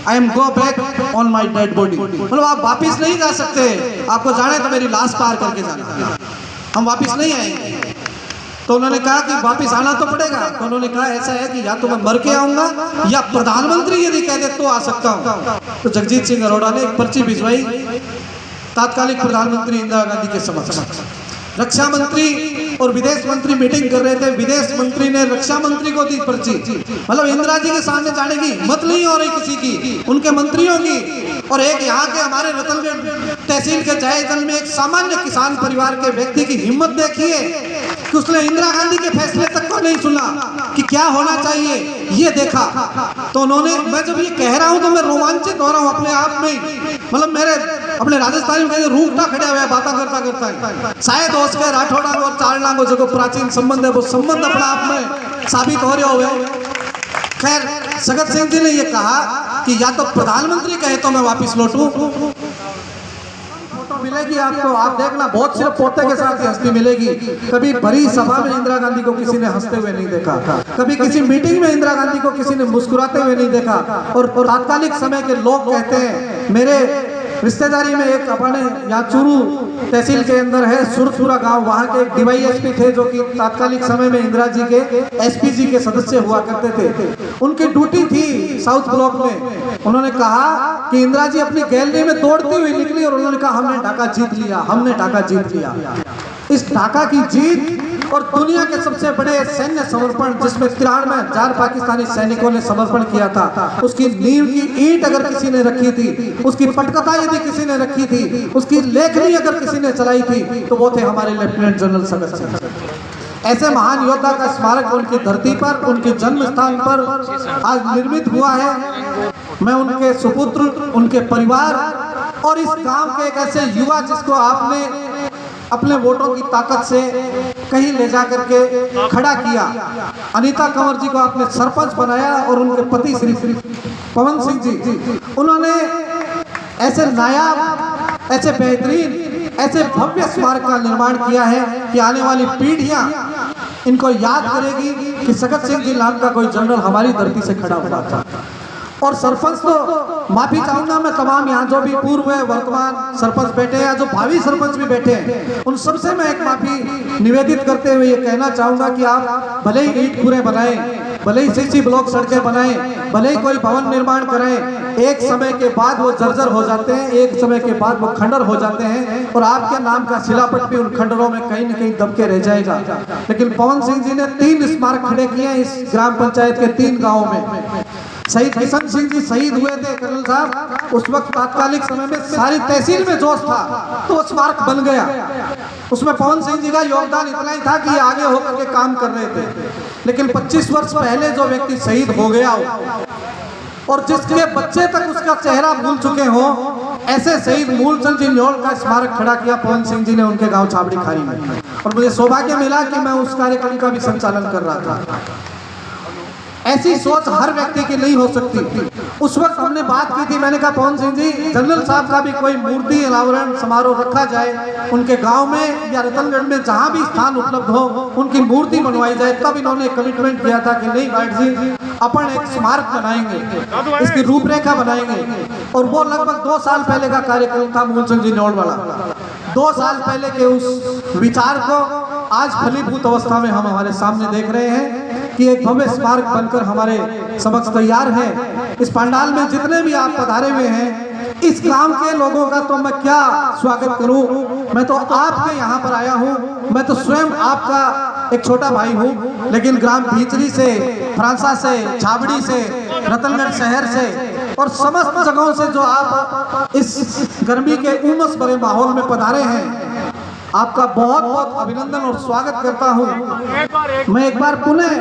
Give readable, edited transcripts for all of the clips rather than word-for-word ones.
I am go back on my dead body, मतलब आप वापिस नहीं जा सकते, आपको जाना है तो मेरी लाश पार करके जाना, हम वापिस नहीं आएंगे। तो उन्होंने कहा कि वापिस आना तो पड़ेगा। तो उन्होंने कहा ऐसा है कि या तो मैं मर के आऊंगा या प्रधानमंत्री यदि कह दे तो आ सकता हूं। तो जगजीत सिंह अरोड़ा ने एक पर्ची भिजवाई तात्कालिक प्रधानमंत्री इंदिरा गांधी के समक्ष। रक्षा मंत्री और विदेश मंत्री मीटिंग कर रहे थे, विदेश मंत्री ने रक्षा मंत्री को दी पर्ची, मतलब इंदिरा जी के सामने जाने की हिम्मत नहीं हो रही किसी की, उनके मंत्रियों की। और एक यहाँ के हमारे रतनगढ़ तहसील के जायजन में एक सामान्य किसान परिवार के व्यक्ति की हिम्मत देखिए कि उसने इंदिरा गांधी के फैसले तक को नहीं सुना कि क्या होना चाहिए, ये देखा। तो उन्होंने, मैं जब ये कह रहा हूं तो मैं रोमांचित हो रहा हूं अपने आप में, मतलब मेरे अपने राजस्थानी में कहते रूखटा खड़ा हुआ है बातें करता करता, शायद हो सके राठौड़ा और चार लांगो जो प्राचीन संबंध है वो संबंध अपने आप में साबित हो रहे हुए। खैर सगत सिंह जी ने ये कहा कि या तो प्रधानमंत्री कहे तो मैं वापिस लौटूं। फोटो मिलेगी आपको, आप देखना, बहुत सिर्फ पोते के साथ ही हंसती मिलेगी। कभी भरी सभा में इंदिरा गांधी को किसी ने हंसते हुए नहीं देखा, कभी किसी मीटिंग में इंदिरा गांधी को किसी ने मुस्कुराते हुए नहीं देखा। और तात्कालिक समय के लोग कहते हैं, मेरे रिश्तेदारी में एक अपने यहाँ चूरू तहसील के अंदर है सुरसुरा गांव, वहाँ के एक डीवाईएसपी थे जो कि तात्कालिक समय में इंदिरा जी के एसपीजी के सदस्य हुआ करते थे। उनकी ड्यूटी थी साउथ ब्लॉक में। उन्होंने कहा कि इंदिरा जी अपनी गैलरी में दौड़ती हुई निकली और उन्होंने कहा हमने ढाका जीत लिया, हमने ढाका जीत लिया। इस ढाका की जीत और दुनिया के सबसे बड़े सैन्य समर्पण जिसमें 93,000 पाकिस्तानी सैनिकों ने समर्पण किया था, उसकी नींव की ईंट अगर किसी ने रखी थी, उसकी पटकथा यदि किसी ने रखी थी, उसकी लेखनी अगर किसी ने चलाई थी तो वो थे हमारे लेफ्टिनेंट जनरल सगत सिंह। ऐसे महान योद्धा का स्मारक उनकी धरती पर, उनके जन्म स्थान पर आज निर्मित हुआ है। मैं उनके सुपुत्र, उनके परिवार और इस गांव के एक ऐसे युवा जिसको आपने अपने वोटों की ताकत से कहीं ले जा करके खड़ा किया, अनीता कंवर जी को आपने सरपंच बनाया और उनके पति श्री पवन सिंह जी, उन्होंने ऐसे नायाब, ऐसे बेहतरीन, ऐसे भव्य स्मारक का निर्माण किया है कि आने वाली पीढ़ियां इनको याद करेगी कि सगत सिंह जी नाम का कोई जनरल हमारी धरती से खड़ा हुआ था। और सरपंच तो माफी चाहूंगा मैं तमाम यहाँ जो भी पूर्व है वर्तमान सरपंच बैठे हैं या जो भावी सरपंच भी बैठे हैं, उन सबसे मैं एक माफी निवेदित करते हुए ये कहना चाहूंगा कि आप भले ही ईंट पूरे बनाएं, भले ही सीसी ब्लॉक सड़कें बनाएं, भले ही कोई भवन निर्माण करें, एक समय के बाद वो जर्जर हो जाते हैं, एक समय के बाद वो खंडर हो जाते हैं और आपके नाम का शिलापट भी उन खंडरों में कहीं न कहीं दब के रह जाएगा। लेकिन पवन सिंह जी ने 3 स्मारक खड़े किए हैं इस ग्राम पंचायत के 3 गाँवों में। शहीद किशन सिंह जी शहीद हुए थे कर्नल साहब, उस वक्त तात्कालिक समय में सारी तहसील में जोश था तो वो स्मारक बन गया। उसमें पवन सिंह जी का योगदान इतना ही था कि ये आगे होकर के काम कर रहे थे। लेकिन 25 वर्ष पहले जो व्यक्ति शहीद हो गया और जिसके बच्चे तक उसका चेहरा भूल चुके हो, ऐसे शहीद मूलचंद जी न्योल का स्मारक खड़ा किया पवन सिंह जी ने उनके गाँव छाबड़ी खारी में। और मुझे सौभाग्य मिला कि मैं उस कार्यक्रम का भी संचालन कर रहा था। ऐसी सोच हर व्यक्ति की नहीं हो सकती। उस वक्त हमने बात की थी, मैंने कहा पवन सिंह जी जनरल साहब का भी कोई मूर्ति अनावरण समारोह रखा जाए उनके गांव में या रतनगढ़ में, जहां भी स्थान उपलब्ध हो उनकी मूर्ति बनवाई जाए। तब इन्होंने कमिटमेंट किया था कि नहीं भाई जी अपन एक स्मारक बनाएंगे, इसकी रूपरेखा बनाएंगे। और वो लगभग 2 साल पहले का कार्यक्रम था मूलचंद जी न्योल वाला। 2 साल पहले के उस विचार को आज फलीभूत अवस्था में हम हमारे सामने देख रहे हैं कि एक भव्य स्मारक बनकर हमारे समक्ष तैयार है। इस पंडाल में जितने भी आप पधारे हुए हैं, इस गांव के लोगों का तो मैं क्या स्वागत करूं। मैं तो आपके यहाँ पर आया हूं, मैं तो स्वयं आपका एक छोटा भाई हूं, लेकिन ग्राम भीचरी से, फ्रांसा से, छाबड़ी से, रतनगढ़ शहर से और समस्त जगहों से जो आप इस गर्मी के उमस भरे माहौल में पधारे हैं, आपका बहुत बहुत अभिनंदन और स्वागत करता हूं। मैं एक बार पुनः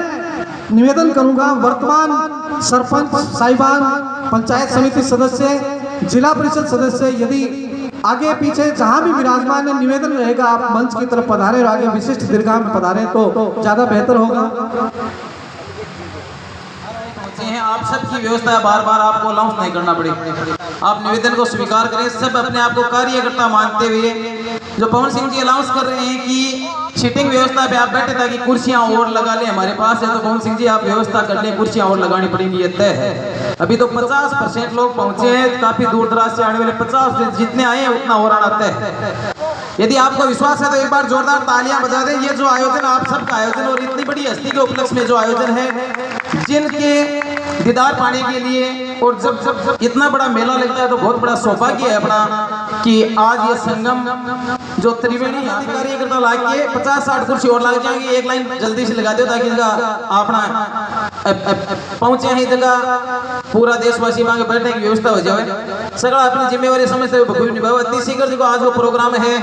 निवेदन करूंगा, वर्तमान सरपंच साहिबान, पंचायत समिति सदस्य, जिला परिषद सदस्य यदि आगे पीछे जहां भी विराजमान है, निवेदन रहेगा आप मंच की तरफ पधारें और आगे विशिष्ट दीर्घा में पधारें तो ज्यादा बेहतर होगा। हैं, आप सबकी व्यवस्था है, बार बार आपको अनाउंस नहीं करना पड़े। आप निवेदन को स्वीकार करें, सब अपने आप को कार्यकर्ता मानते हुए। जो पवन सिंह जी अनाउंस कर रहे हैं कि सीटिंग व्यवस्था पे आप बैठे ताकि कुर्सियां और लगा लें, हमारे पास है, तो पवन सिंह जी आप व्यवस्था कर लें, कुर्सियां और लगानी पड़ेंगी, ये तय है। अभी तो 50% लोग पहुंचे हैं, काफी दूर दराज से आने वाले 50 जितने आए हैं उतना और आना तय है। यदि आपको विश्वास है तो एक बार जोरदार तालियां बजा दें। ये जो आयोजन आप सबका आयोजन और इतनी बड़ी हस्ती के उपलक्ष्य में जो आयोजन है, जिनके दीदार पाने के लिए और जब इतना बड़ा मेला लगता है तो बहुत बड़ा सौभाग्य है अपना कि आज ये संगम जो त्रिवेणी कार्यकर्ता ला के 50-60 कुर्सी और लग जाएंगे, एक लाइन जल्दी से लगा दो ताकि अपना पहुंचे ही जगह पूरा देशवासी वहां बैठने की व्यवस्था हो जाए। सगड़ा अपनी जिम्मेवारी समझते हुए बखूबी निभाओ। अति शीघ्र जो आज वो प्रोग्राम है,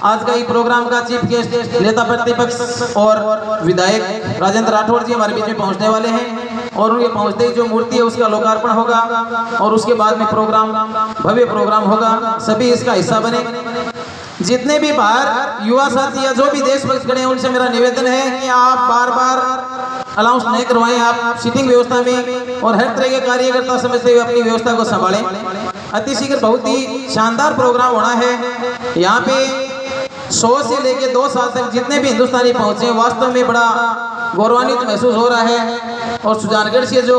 आज का ही प्रोग्राम का चीफ गेस्ट नेता प्रतिपक्ष और विधायक राजेंद्र राठौड़ जी हमारे बीच में पहुंचने वाले हैं और उनके पहुंचते ही जो मूर्ति है उसका लोकार्पण होगा और उसके बाद में प्रोग्राम भव्य प्रोग्राम होगा। सभी इसका हिस्सा बने। जितने भी बाहर युवा साथी या जो भी देशभक्त खड़े हैं उनसे मेरा निवेदन है कि आप बार बार अनाउंस नहीं करवाएं, आप सीटिंग व्यवस्था में और हर तरह के कार्यकर्ता समझते हुए अपनी व्यवस्था को संभालें। अति शीघ्र बहुत ही शानदार प्रोग्राम होना है। यहाँ पे 100 से लेके 2 साल तक जितने भी हिंदुस्तानी पहुंचे वास्तव में बड़ा गौरवान्वित महसूस हो रहा है। और सुजानगढ़ से जो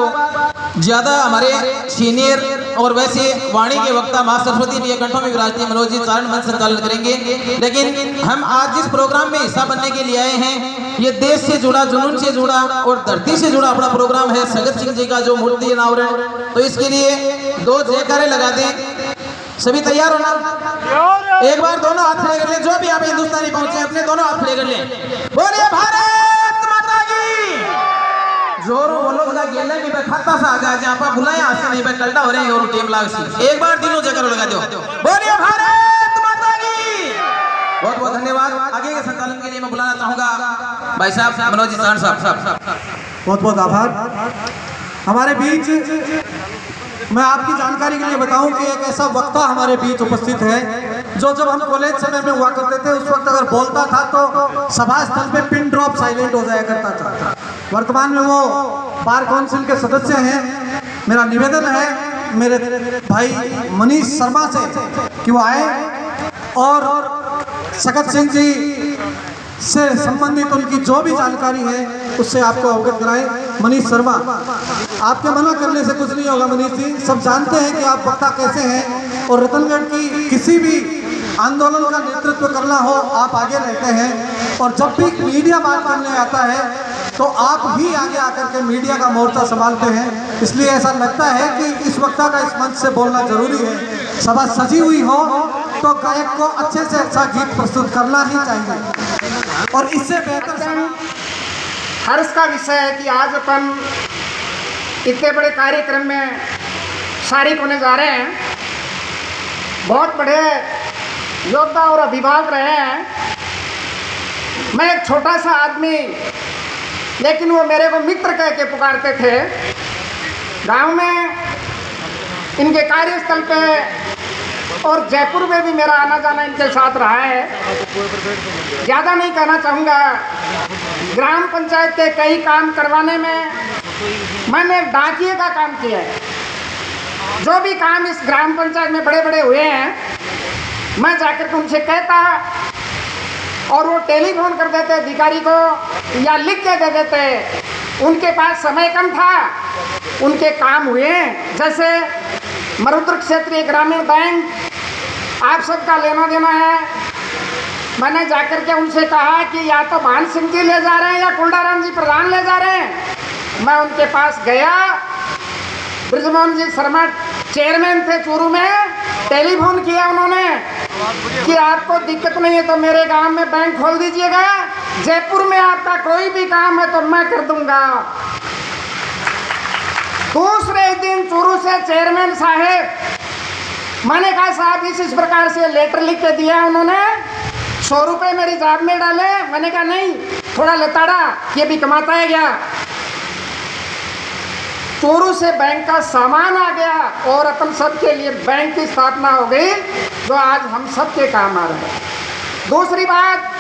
ज्यादा हमारे सीनियर और वैसे वाणी के वक्ता मां सरस्वती भी कंठों में विराजती है, मनोज जी चारण मंच संचालन करेंगे। लेकिन हम आज जिस प्रोग्राम में हिस्सा बनने के लिए आए हैं, ये देश से जुड़ा, जुनून से जुड़ा और धरती से जुड़ा अपना प्रोग्राम है, भगत सिंह जी का जो मूर्ति अनावरण। तो इसके लिए 2 जयकारे लगा दें। सभी तैयार हो ना? एक बार दोनों हाथ खड़े कर लें। जो भी यहाँ पे हिंदुस्तानी पहुंचे अपने दोनों हाथ खड़े कर लें। बोलिए भारत माता की। जोरों बोलो बता गेले में खाता सा आ जाए जहाँ पर बुलाए आसे नहीं पे कल्टा हो रहे हैं और टीम लाग सी। एक बार तीनों जगह लगा दो। बोलिए भारत माता की। बहुत बहुत धन्यवाद। आगे के संचालन के लिए मैं बुलाना चाहूंगा भाई साहब मनोज जी चारण साहब। बहुत बहुत आभार। हमारे बीच मैं आपकी जानकारी के लिए बताऊं कि एक ऐसा वक्ता हमारे बीच उपस्थित है जो जब हम कॉलेज समय में हुआ करते थे उस वक्त अगर बोलता था तो सभा स्थल पे पिन ड्रॉप साइलेंट हो जाया करता था। वर्तमान में वो बार काउंसिल के सदस्य हैं। मेरा निवेदन है मेरे भाई मनीष शर्मा से कि वो आए और भगत सिंह जी से संबंधित उनकी जो भी जानकारी है उससे आपको अवगत कराएं। मनीष शर्मा, आपके मना करने से कुछ नहीं होगा। मनीष जी, सब जानते हैं कि आप वक्ता कैसे हैं और रतनगढ़ की किसी भी आंदोलन का नेतृत्व करना हो आप आगे रहते हैं और जब भी मीडिया बात करने आता है तो आप ही आगे आकर के मीडिया का मोर्चा संभालते हैं। इसलिए ऐसा लगता है कि इस वक्ता का इस मंच से बोलना जरूरी है। सभा सजी हुई हो तो गायक को अच्छे से अच्छा गीत प्रस्तुत करना ही चाहिए और इससे बेहतर हर्ष का विषय है कि आज अपन इतने बड़े कार्यक्रम में शारिक होने जा रहे हैं। बहुत बड़े योद्धा और अभिभावक रहे हैं। मैं एक छोटा सा आदमी, लेकिन वो मेरे को मित्र कह के पुकारते थे। गांव में इनके कार्यस्थल पे और जयपुर में भी मेरा आना जाना इनके साथ रहा है। ज़्यादा नहीं कहना चाहूँगा। ग्राम पंचायत के कई काम करवाने में मैंने डाकिए का काम किया है। जो भी काम इस ग्राम पंचायत में बड़े बड़े हुए हैं मैं जाकर के उनसे कहता और वो टेलीफोन कर देते अधिकारी को या लिख के दे देते। उनके पास समय कम था, उनके काम हुए। जैसे मरुद्र क्षेत्रीय ग्रामीण बैंक आप सबका लेना देना है। मैंने जाकर के उनसे कहा कि या तो भान सिंह जी ले जा रहे हैं या कुलडाराम जी प्रधान ले जा रहे हैं। मैं उनके पास गया। ब्रिजमोहन जी शर्मा चेयरमैन थे चूरू में। टेलीफोन किया उन्होंने कि आपको दिक्कत नहीं है तो मेरे गांव में बैंक खोल दीजिएगा। जयपुर में आपका कोई भी काम है तो मैं कर दूंगा। दूसरे दिन चूरू से चेयरमैन साहब, मैंने कहा साहब इस प्रकार से लेटर लिख के दिया उन्होंने, 100 रुपये मेरी जाब में डाले। मैंने कहा नहीं, थोड़ा लताड़ा, ये भी कमाता है क्या। चूरू से बैंक का सामान आ गया और अपन सबके लिए बैंक की स्थापना हो गई जो आज हम सबके काम आ रहा है। दूसरी बात,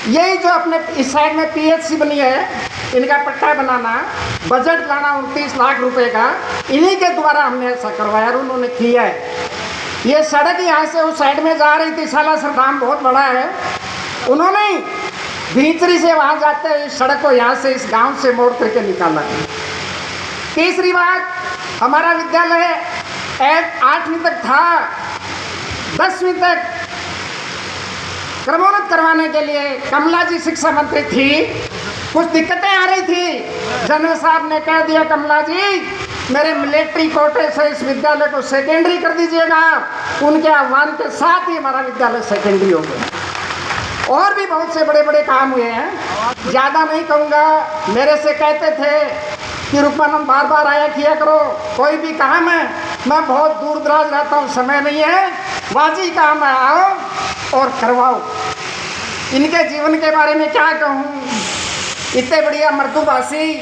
यही जो अपने इस साइड में पीएचसी बनी है, इनका पट्टा बनाना, बजट लाना 29 लाख रुपए का, इन्हीं के द्वारा हमने ऐसा करवाया और उन्होंने किया है। ये सड़क यहाँ से उस साइड में जा रही थी, सालासर धाम बहुत बड़ा है, उन्होंने भीतरी से वहाँ जाते हुए इस सड़क को यहाँ से इस गांव से मोड़ करके निकाला। तीसरी बात, हमारा विद्यालय 8वीं तक था, 10वीं तक क्रमोन्नत करवाने के लिए कमला जी शिक्षा मंत्री थी, कुछ दिक्कतें आ रही थी। जनरल साहब ने कह दिया, कमला जी मेरे मिलिट्री कोटे से इस विद्यालय को सेकेंडरी कर दीजिएगा। उनके आह्वान के साथ ही हमारा विद्यालय सेकेंडरी हो गया। और भी बहुत से बड़े बड़े काम हुए हैं, ज़्यादा नहीं कहूँगा। मेरे से कहते थे कि रुकमानंद बार बार आया किया करो, कोई भी काम है, मैं बहुत दूर दराज रहता हूँ, समय नहीं है, वाजी काम है, आओ और करवाओ। इनके जीवन के बारे में क्या कहूँ, इतने बढ़िया मृदुभाषी,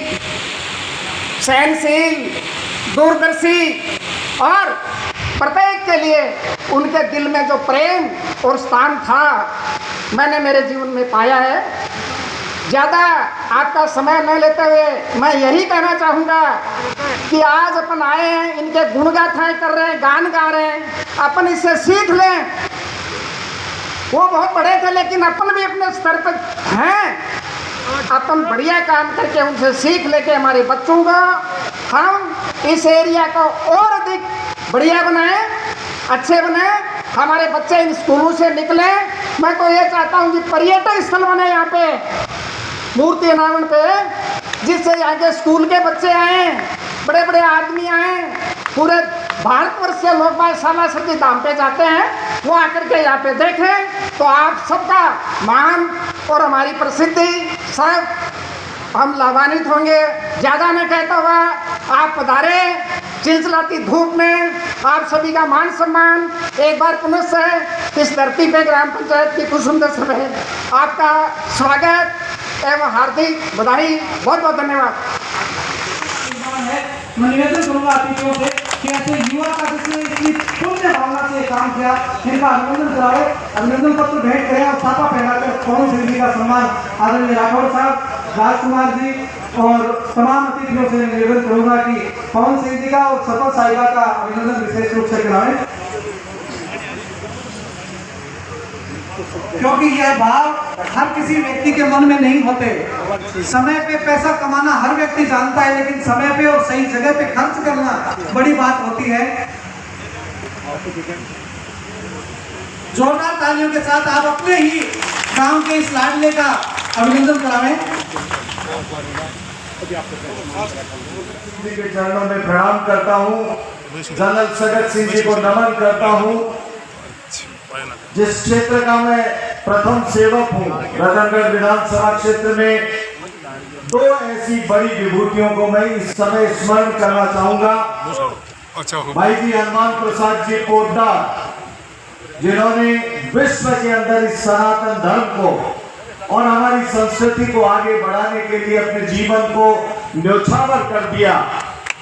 सहनशील, दूरदर्शी और प्रत्येक के लिए उनके दिल में जो प्रेम और स्थान था मैंने मेरे जीवन में पाया है। ज़्यादा आपका समय न लेते हुए मैं यही कहना चाहूँगा कि आज अपन आए हैं, इनके गुणगाथाएँ कर रहे हैं, गान गा रहे हैं, अपन इससे सीख लें। वो बहुत बड़े थे लेकिन अपन भी अपने स्तर पर हैं, अपन बढ़िया काम करके उनसे सीख लेके हमारे बच्चों को हम इस एरिया को और अधिक बढ़िया बनाएं, अच्छे बनाएं, हमारे बच्चे इन स्कूलों से निकलें। मैं तो ये चाहता हूँ कि पर्यटक स्थल बने यहाँ पे मूर्ति अनावरण पे, जिससे यहाँ के स्कूल के बच्चे आए, बड़े बड़े आदमी आए, पूरे भारतवर्ष से लोग बाग सालासर की धाम पे जाते हैं, वो आकर के यहाँ पे देखें तो आप सबका मान और हमारी प्रसिद्धि सब हम लाभान्वित होंगे। ज़्यादा नहीं कहता हुआ आप पधारे, चिलचिलाती धूप में आप सभी का मान सम्मान एक बार पुनः से इस धरती पे ग्राम पंचायत की कुसुमदर में आपका स्वागत एवं हार्दिक बधाई। बहुत बहुत धन्यवाद। मैं निवेदन करूंगा अतिथियों से कि ऐसे युवा का जिसने इतनी पुण्य भावना से काम किया, इनका अभिनंदन कराए, अभिनंदन पत्र भेंट करें और छापा पहनाकर पवन सिंह जी का सम्मान आदरणीय राठौड़ साहब, राजकुमार जी और तमाम अतिथियों से निवेदन करूंगा कि पवन सिंह जी का और सफल साहिबा का अभिनंदन विशेष रूप से कराएं, क्योंकि यह भाव हर किसी व्यक्ति के मन में नहीं होते। समय पे पैसा कमाना हर व्यक्ति जानता है, लेकिन समय पे और सही जगह पे खर्च करना बड़ी बात होती है। जोरदार तालियों के साथ आप अपने ही गांव के इस लाडले का अभिनंदन करावें। के चरणों में प्रणाम करता हूँ, जनरल सगत सिंह जी को नमन करता हूँ। जिस क्षेत्र का मैं प्रथम सेवक हूँ, रतनगढ़ विधानसभा क्षेत्र में, दो ऐसी बड़ी विभूतियों को मैं इस समय स्मरण करना चाहूंगा। भाई जी हनुमान प्रसाद जी पोद्दार, जिन्होंने विश्व के अंदर इस सनातन धर्म को और हमारी संस्कृति को आगे बढ़ाने के लिए अपने जीवन को न्योछावर कर दिया।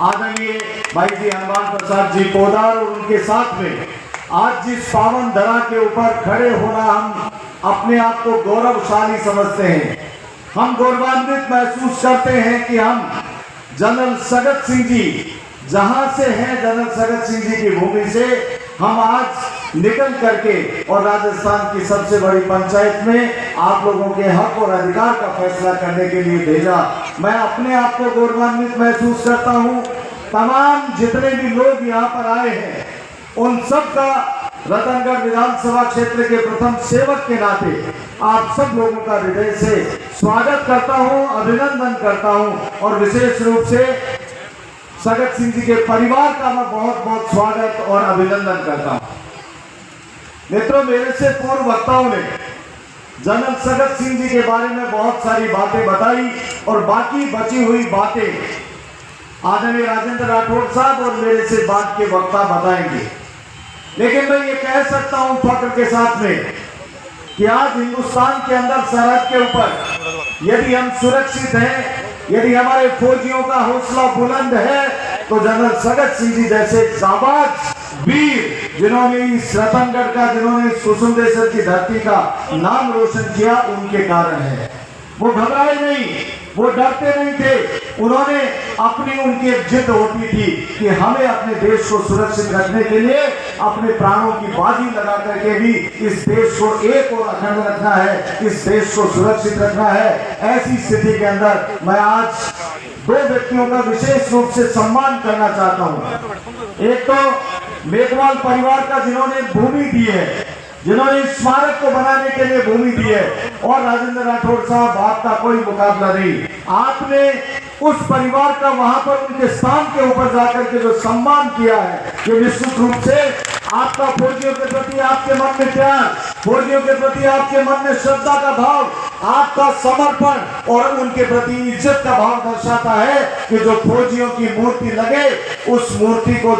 आदरणीय भाई जी हनुमान प्रसाद जी पोद्दार और उनके साथ में आज जिस पावन धरा के ऊपर खड़े होना हम अपने आप को गौरवशाली समझते हैं। हम गौरवान्वित महसूस करते हैं कि हम जनरल सगत सिंह जी जहां से हैं, जनरल सगत सिंह जी की भूमि से हम आज निकल करके और राजस्थान की सबसे बड़ी पंचायत में आप लोगों के हक और अधिकार का फैसला करने के लिए भेजा। मैं अपने आप को गौरवान्वित महसूस करता हूं। तमाम जितने भी लोग यहाँ पर आए हैं उन सब का रतनगढ़ विधानसभा क्षेत्र के प्रथम सेवक के नाते आप सब लोगों का हृदय से स्वागत करता हूं, अभिनंदन करता हूं और विशेष रूप से सगत सिंह जी के परिवार का मैं बहुत बहुत स्वागत और अभिनंदन करता हूं। मित्रों, मेरे से पूर्व वक्ताओं ने जनरल सगत सिंह जी के बारे में बहुत सारी बातें बताई और बाकी बची हुई बातें आदरणीय राजेंद्र राठौड़ साहब और मेरे से बाद के वक्ता बताएंगे। लेकिन मैं ये कह सकता हूं फख्र के साथ में कि आज हिंदुस्तान के अंदर सरहद के ऊपर यदि हम सुरक्षित हैं, यदि हमारे फौजियों का हौसला बुलंद है, तो जनरल सगत सिंह जी जैसे जाबाज वीर जिन्होंने इस रतनगढ़ का, जिन्होंने इस कुसुमदेश्वर की धरती का नाम रोशन किया, उनके कारण है। वो घबराए नहीं, वो डरते नहीं थे। उन्होंने अपनी उनकी एक जिद होती थी कि हमें अपने देश को सुरक्षित रखने के लिए अपने प्राणों की बाजी लगा करके भी इस देश को एक और अखंड रखना है, इस देश को सुरक्षित रखना है। ऐसी स्थिति के अंदर मैं आज दो व्यक्तियों का विशेष रूप से सम्मान करना चाहता हूं। एक तो मेघवाल परिवार का, जिन्होंने भूमि दी है, जिन्होंने इस स्मारक को बनाने के लिए भूमि दी है, और राजेंद्र राठौड़ साहब, आपका कोई मुकाबला नहीं। आपने उस परिवार का वहां पर उनके स्थान के ऊपर जाकर के जो सम्मान किया है, ये निश्चित रूप से आपका फौजियों के प्रति आपके मन में प्यार, फौजियों के प्रति आपके मन में श्रद्धा का भाव, आपका समर्पण और उनके प्रति इज्जत का भाव दर्शाता है कि जो फौजियों की मूर्ति लगे, उस मूर्ति को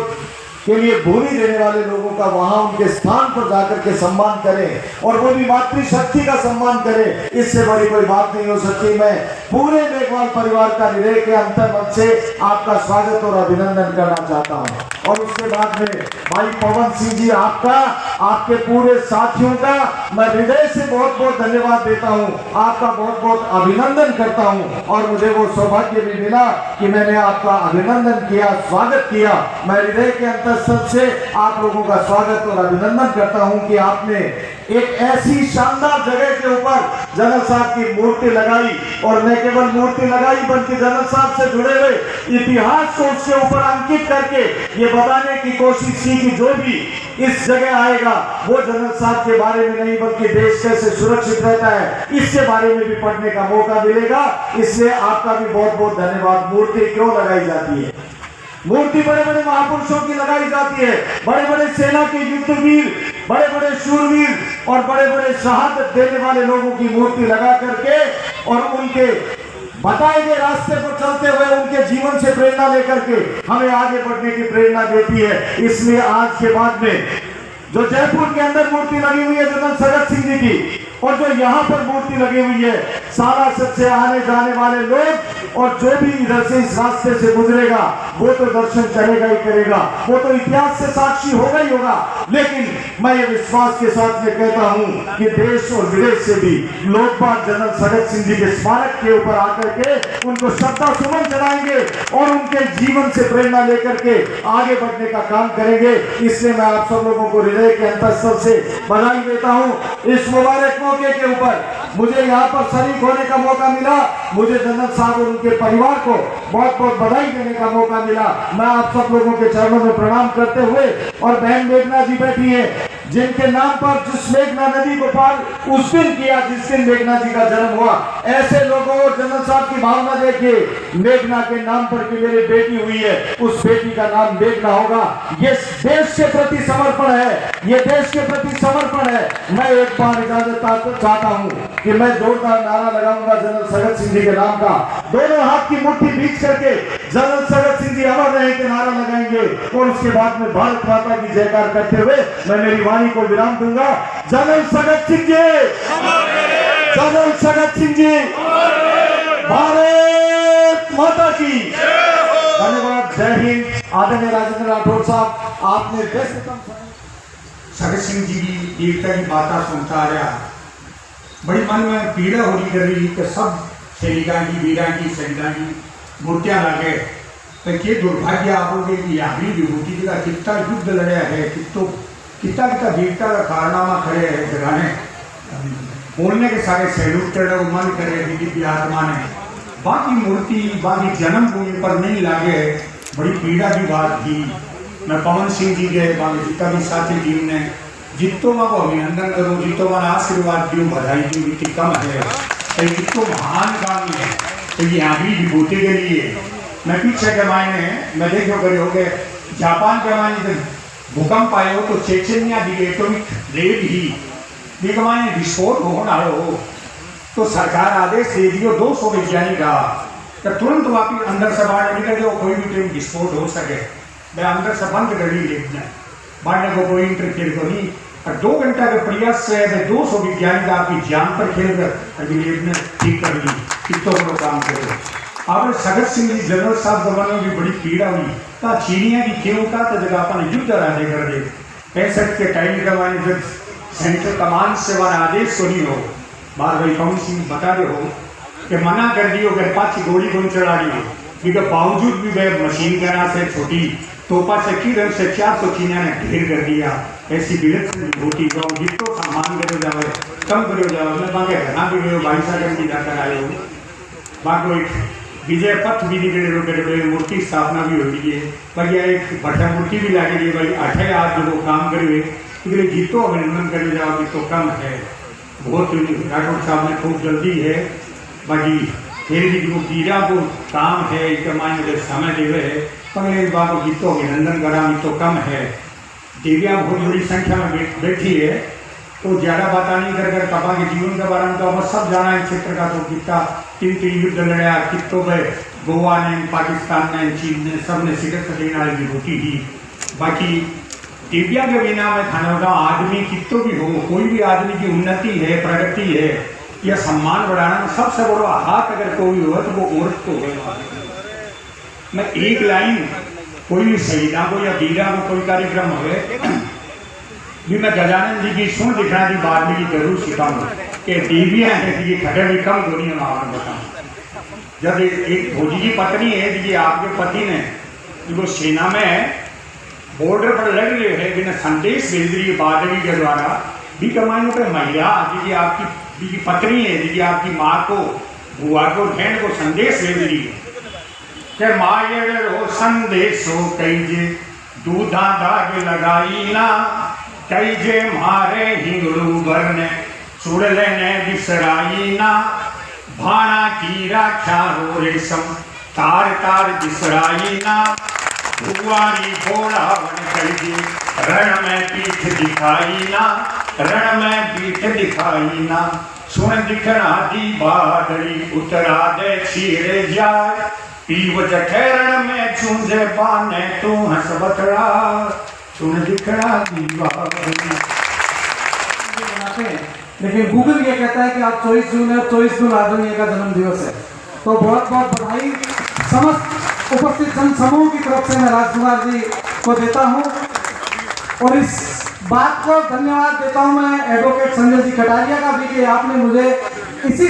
के लिए भूमि देने वाले लोगों का वहां उनके स्थान पर जाकर के सम्मान करें, और वो भी मातृशक्ति का सम्मान करें। इससे बड़ी कोई बात नहीं हो सकती। मैं पूरे मेघवाल परिवार का हृदय के अंतर्मन से आपका स्वागत और अभिनंदन करना चाहता हूं। और उसके बाद में भाई पवन सिंह जी, आपका, आपके पूरे साथियों का मैं हृदय से बहुत बहुत धन्यवाद देता हूं, आपका बहुत बहुत अभिनंदन करता हूं। और मुझे वो सौभाग्य भी मिला कि मैंने आपका अभिनंदन किया, स्वागत किया। मैं हृदय के अंतःस्थल से आप लोगों का स्वागत और अभिनंदन करता हूं कि आपने एक ऐसी शानदार जगह के ऊपर जनरल साहब की मूर्ति लगाई, और न केवल मूर्ति लगाई बल्कि जनरल साहब से जुड़े हुए इतिहास को उसके ऊपर अंकित करके ये बताने की कोशिश की कि जो भी इस जगह आएगा वो जनरल साहब के बारे में नहीं बल्कि देश कैसे सुरक्षित रहता है, इसके बारे में भी पढ़ने का मौका मिलेगा। इसलिए आपका भी बहुत बहुत धन्यवाद। मूर्ति क्यों लगाई जाती है? मूर्ति बड़े बड़े महापुरुषों की लगाई जाती है, बड़े बड़े सेना के युद्धवीर, बड़े बड़े शूरवीर और बड़े बड़े शहादत देने वाले लोगों की मूर्ति लगा करके और उनके बताए गए रास्ते पर चलते हुए उनके जीवन से प्रेरणा लेकर के हमें आगे बढ़ने की प्रेरणा देती है। इसलिए आज के बाद में जो जयपुर के अंदर मूर्ति लगी हुई है जनरल सगत सिंह जी की, और जो यहाँ पर मूर्ति लगी हुई है, सालासर से आने जाने वाले लोग और जो भी इधर से इस रास्ते से गुजरेगा वो तो दर्शन करेगा ही करेगा, वो तो इतिहास से साक्षी होगा ही होगा। लेकिन मैं ये विश्वास के साथ में कहता हूँ कि देश और विदेश से भी लोग बाग जनरल सगत सिंह जी के स्मारक के ऊपर आकर के उनको श्रद्धा सुमन चढ़ाएंगे और उनके जीवन से प्रेरणा लेकर के आगे बढ़ने का काम करेंगे। इसलिए मैं आप सब लोगों को हृदय के अंतःस्थल से बधाई देता हूँ। इस मुबारक मौके के ऊपर मुझे यहाँ पर शरीक होने का मौका मिला, मुझे जनरल साहब और उनके परिवार को बहुत बहुत बधाई देने का मौका मिला। मैं आप सब लोगों के चरणों में प्रणाम करते हुए, और बहन मेघना जी बैठी है जिनके नाम पर जिस मेघना नदी को पार उस दिन किया जिस दिन मेघना जी का जन्म हुआ, ऐसे लोगों जनरल साहब की भावना देखिए, मेघना के नाम पर की मेरी बेटी हुई है, उस बेटी का नाम मेघना होगा। ये देश के प्रति समर्पण है, ये देश के प्रति समर्पण है। मैं एक बार इजाजत चाहता हूँ कि मैं जोरदार नारा लगाऊंगा जनरल सगत सिंह जी के नाम का, दोनों हाथ की मुट्ठी बीच करके जनरल सगत सिंह जी अमर रहे के नारा लगाएंगे, और उसके बाद में भारत माता की जयकार करते हुए मैं मेरी वाणी को विराम दूंगा। जनरल सगत सिंह जी, जनरल सगत सिंह जी, भारत माता की धन्यवाद। जय हिंद। आदरणीय राजेंद्र राठौड़ साहब, आपने सगत सिंह जी की वीरता की बातें सुनता आ रहा, बड़ी मन में पीड़ा हो रही कर रही कि सब सैनिकों की, वीरों की, सैनिकों की मूर्तियां लगे, तो ये दुर्भाग्य आओगे कि यानी विभूति का कितना युद्ध लड़ा है, कितना वीरता का कारनामा खड़े है जगाने, बोलने के सारे सैल्यूट कर मन करे दिव्य आत्मा ने, बाकी मूर्ति बाकी जन्मभूमि पर नहीं लागे, बड़ी पीड़ा की बात थी। मैं पवन सिंह जी के बाकी जितना भी साथी टीम ने जितो माँ को अभिनंदन करूँ, जितो माँ आशीर्वाद दूँ, बधाई दूँ, इतनी कम है, तो जितो महान काम है। तो ये यहाँ भी विभूति के लिए मैं पीछे के मायने मैं देखो करे हो गए जापान के मायने जब भूकंप आए हो तो चेचन्या दी एटॉमिक रेड ही दी मायने विस्फोट होना हो तो सरकार आदेश दे दियो 200 वैज्ञानिक का तुरंत वापिस अंदर से बाहर निकल जाओ, कोई भी टाइम विस्फोट हो सके, मैं अंदर से बंद कर ली लेना बांटने को कोई इंटरफेयर को नहीं। और 2 घंटा के प्रयास से मैं 200 वैज्ञानिक आपकी जान पर खेल कर अभी लेब ने ठीक कर ली, कितों बड़ो काम करे। अब सगत सिंह जी जनरल साहब गवर्नर की बड़ी पीड़ा हुई का चीनिया की क्यों का तो जगह अपन युद्ध राजे कर दे 65 के टाइम के माने जब सेंट्रल कमान से वाला आदेश तो नहीं हो, बार भाई पवन सिंह बता रहे हो कि मना कर दियो कि पाछी गोली कौन चढ़ा रही इसके बावजूद भी वह मशीन गना से छोटी तोपा से की रंग से 400 चीनिया ने ढेर कर दिया। ऐसी विलक्षण विभूति को जितो सम्मान करो जावे कम करो जावे मैं बाके घना भी गयो 22 सेकंड की जाकर आए हो बाको एक विजय पथ भी निकले करे मूर्ति स्थापना भी हो गई है पर यह एक भट्टा मूर्ति भी लागे गई भाई 8 आज जो काम करे इसलिए जीतो अभिनंदन करे जाओ कि तो कम है बहुत राठौर साहब ने खूब जल्दी है बाकी फिर भी जो पीड़ा को काम है इसके मायने समय देवे है पर एक बार जीतो अभिनंदन करा तो कम है देवियाँ बहुत बड़ी संख्या में बैठी है तो ज़्यादा बात नहीं कर कपा के जीवन के बारे में तो अब सब जाना है क्षेत्र का तो कितना 3 युद्ध लड़ा कितों में गोवा ने पाकिस्तान ने चीन ने सब ने शिकस्त देने वाली विभूति ही बाकी दिव्या के बिना में खाने होगा आदमी कितों भी हो कोई भी आदमी की उन्नति है प्रगति है यह सम्मान बढ़ाना में सबसे बड़ा हाथ अगर कोई हो तो वो औरत को हो। मैं एक लाइन कोई भी शहीदा को या वीरा को कोई कार्यक्रम हो भी मैं गजानन जी की सुन दिखा दी बात में जरूर सिखाऊंगा कि देवियाँ है कि खड़े भी कम दुनिया में आपको बताऊँ जब एक फौजी की पत्नी है जी आपके पति ने जो सेना में बॉर्डर पर लड़ रहे हैं बिना संदेश भेज रही है बादली के द्वारा भी कमाने पर महिला जी आपकी पत्नी है जी आपकी माँ को बुआ को बहन को संदेश भेज रही है कि मायर रो संदेशो कई जे दूधा दाग लगाई ना कई जे मारे हिंगलू बरने सुड़ लेने बिसराई ना भाना की राख्या रो रेशम तार तार बिसराई ना बुआरी घोड़ावन कई रण में पीठ दिखाई ना रण में पीठ दिखाई ना सुन दिखना दी बादड़ी उतरा दे चीरे जाए पीव जठेरण में चूंजे बाने तू हंस बतरा सुन दिखना दी बादड़ी। लेकिन गूगल ये कहता है कि आज 24 जून है 24 जून आदरणीय का जन्म दिवस है तो बहुत बहुत बधाई समस्त उपस्थित जन समूह की तरफ से मैं राजकुमार जी को देता हूं और इस बात को धन्यवाद देता हूं मैं एडवोकेट संजय जी कटारिया का भी कि आपने मुझे इसी